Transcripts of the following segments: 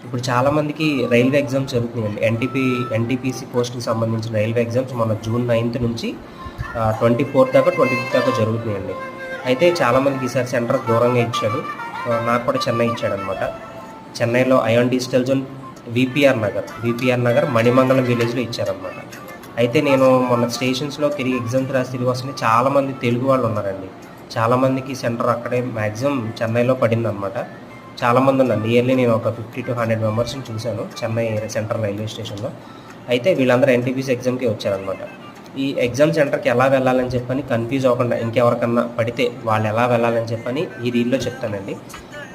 ఇప్పుడు చాలామందికి railway exams జరుగుతున్నాయండి. ఎన్టీపీసీ పోస్ట్‌కి సంబంధించిన రైల్వే ఎగ్జామ్స్ మన జూన్ 9 నుంచి 24 దాకా 25 దాకా జరుగుతున్నాయండి. అయితే చాలామందికి ఈసారి సెంటర్ దూరంగా ఇచ్చాడు. నాకు కూడా చెన్నై ఇచ్చాడనమాట. చెన్నైలో iON Digital Zone VPR Nagar Manimangalam విలేజ్‌లో ఇచ్చారనమాట. అయితే నేను మొన్న స్టేషన్స్‌లో తిరిగి ఎగ్జామ్స్ రాసి తిరిగి వస్తేనే చాలామంది తెలుగు వాళ్ళు ఉన్నారండి. చాలామందికి సెంటర్ అక్కడే మ్యాక్సిమం చెన్నైలో పడిందనమాట. చాలామంది ఉన్నారు. నియర్లీ నేను ఒక 50 to 100 మెంబర్స్ని చూశాను చెన్నై సెంట్రల్ రైల్వే స్టేషన్లో. అయితే వీళ్ళందరూ ఎన్టీపీసీ ఎగ్జామ్కి వచ్చారనమాట. ఈ ఎగ్జామ్ సెంటర్కి ఎలా వెళ్ళాలని చెప్పని కన్ఫ్యూజ్ అవ్వకుండా ఇంకెవరికన్నా పడితే వాళ్ళు ఎలా వెళ్ళాలని చెప్పని ఈ రీల్లో చెప్తానండి.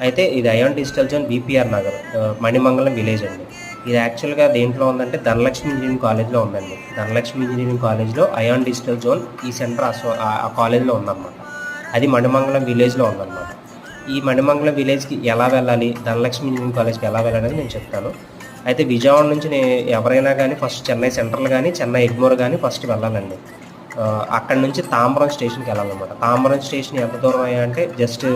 అయితే ఇది iON Digital Zone VPR Nagar Manimangalam village అండి. ఇది యాక్చువల్గా దేంట్లో ఉందంటే ధనలక్ష్మి ఇంజనీరింగ్ కాలేజ్లో ఉందండి. ధనలక్ష్మి ఇంజనీరింగ్ కాలేజ్లో అయాన్ డిజిటల్ జోన్ ఈ సెంటర్ ఆ కాలేజ్లో ఉందన్నమాట. అది మణిమంగళం విలేజ్లో ఉందన్నమాట. ఈ మణిమంగళం విలేజ్కి ఎలా వెళ్ళాలి, ధనలక్ష్మి ఇంజనీరింగ్ కాలేజ్కి ఎలా వెళ్ళాలని నేను చెప్తాను. అయితే విజయవాడ నుంచి ఎవరైనా కానీ ఫస్ట్ చెన్నై సెంట్రల్ కానీ చెన్నై ఎగ్మోర్ కానీ ఫస్ట్ వెళ్ళాలండి. అక్కడి నుంచి తాంబరం స్టేషన్కి వెళ్ళాలన్నమాట. తాంబరం స్టేషన్ ఎంత దూరం అయ్యా అంటే జస్ట్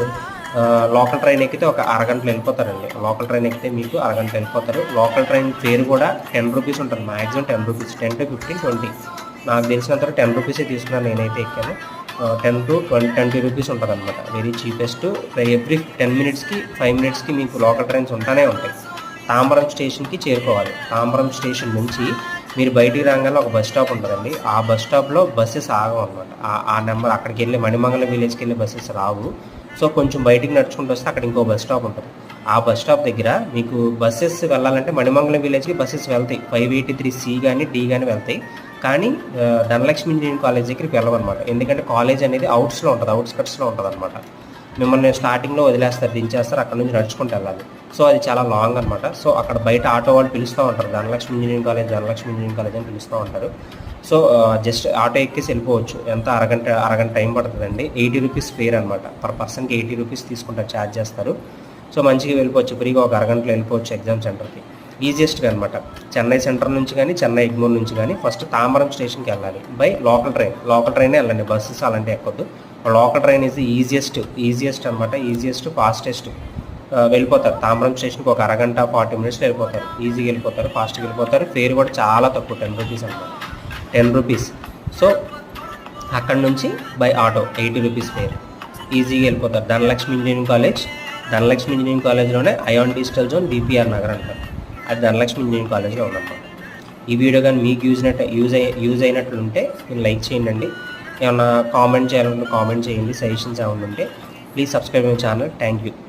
లోకల్ ట్రైన్ ఎక్కితే ఒక అరగంటలో వెళ్ళిపోతారండి. లోకల్ ట్రైన్ ఎక్కితే మీకు అరగంటలో వెళ్ళిపోతారు. లోకల్ ట్రైన్ పేరు కూడా 10 రూపీస్ ఉంటుంది, మ్యాక్సిమం 10 రూపీస్, 10 to 15, 20. నాకు తెలిసినంత 10 రూపీసే తీసుకున్నాను నేనైతే ఎక్కాను. 10 to 20 రూపీస్ ఉంటుంది అనమాట. Very cheapest. ఎవ్రీ 10 minutesకి 5 minutesకి మీకు లోకల్ ట్రైన్స్ ఉంటానే ఉంటాయి. తాంబరం స్టేషన్కి చేరుకోవాలి. తాంబరం స్టేషన్ నుంచి మీరు బయటికి రాగానే ఒక బస్ స్టాప్ ఉంటుందండి. ఆ బస్ స్టాప్లో బస్సెస్ ఆగవు అనమాట. ఆ నెంబర్ అక్కడికి వెళ్ళి మణిమంగళం విలేజ్కి వెళ్ళే బస్సెస్ రావు. సో కొంచెం బయటికి నడుచుకుంటూ వస్తే అక్కడ ఇంకో బస్ స్టాప్ ఉంటుంది. ఆ బస్ స్టాప్ దగ్గర మీకు బస్సెస్ వెళ్ళాలంటే మణిమంగళం విలేజ్కి బస్సెస్ వెళ్తాయి. 583C కానీ D కానీ వెళ్తాయి. కానీ ధనలక్ష్మి ఇంజనీరింగ్ కాలేజ్ దగ్గరికి వెళ్ళవన్నమాట. ఎందుకంటే కాలేజ్ అనేది అవుట్స్కట్స్లో ఉంటుంది అనమాట. మిమ్మల్ని స్టార్టింగ్లో వదిలేస్తారు, దించేస్తారు, అక్కడ నుంచి నడుచుకుంటూ వెళ్ళాలి. సో అది చాలా లాంగ్ అనమాట. సో అక్కడ బయట ఆటో వాళ్ళు పిలుస్తూ ఉంటారు, ధనలక్ష్మి ఇంజనీరింగ్ కాలేజ్ అని పిలుస్తూ ఉంటారు. సో జస్ట్ ఆటో ఎక్కేసి వెళ్ళిపోవచ్చు. ఎంత అరగంట టైం పడుతుందండి. 80 రూపీస్ ఫేర్ అనమాట. పర్ పర్సన్కి 80 రూపీస్ తీసుకుంటారు, ఛార్జ్ చేస్తారు. సో మంచిగా వెళ్ళిపోవచ్చు, ఫ్రీగా ఒక అరగంటలో వెళ్ళిపోవచ్చు ఎగ్జామ్ సెంటర్కి ఈజియెస్ట్గా అనమాట. చెన్నై సెంటర్ నుంచి కానీ చెన్నై ఎగ్మోర్ నుంచి కానీ ఫస్ట్ తాంబరం స్టేషన్కి వెళ్ళాలి బై లోకల్ ట్రైనే వెళ్ళండి, బస్సెస్ అలాంటివి ఎక్కొద్దు. లోకల్ ట్రైన్ ఈజ్ ఈజియెస్ట్ అనమాట, ఈజియెస్ట్ ఫాస్టెస్ట్. వెళ్ళిపోతారు తాంబరం స్టేషన్కి ఒక అరగంట 40 minutesలో వెళ్ళిపోతారు. ఈజీగా వెళ్ళిపోతారు, ఫాస్ట్గా వెళ్ళిపోతారు. ఫేర్ కూడా చాలా తక్కువ, 10 రూపీస్ అనమాట, 10 రూపీస్. సో అక్కడ నుంచి బై ఆటో 80 రూపీస్ ఫేర్, ఈజీగా వెళ్ళిపోతారు. ధనలక్ష్మి ఇంజనీరింగ్ కాలేజ్లోనే iON Digital Zone VPR Nagar అంటారు. అది ధనలక్ష్మి ఇంజనీరింగ్ కాలేజ్లో ఉందన్నమాట. ఈ వీడియో కానీ మీకు యూజ్ అయినట్లుంటే మీరు లైక్ చేయండి. ఏమన్నా కామెంట్ చేయాలంటే కామెంట్ చేయండి. సజెషన్స్ ఏమైనా ఉంటే please subscribe my channel. Thank you.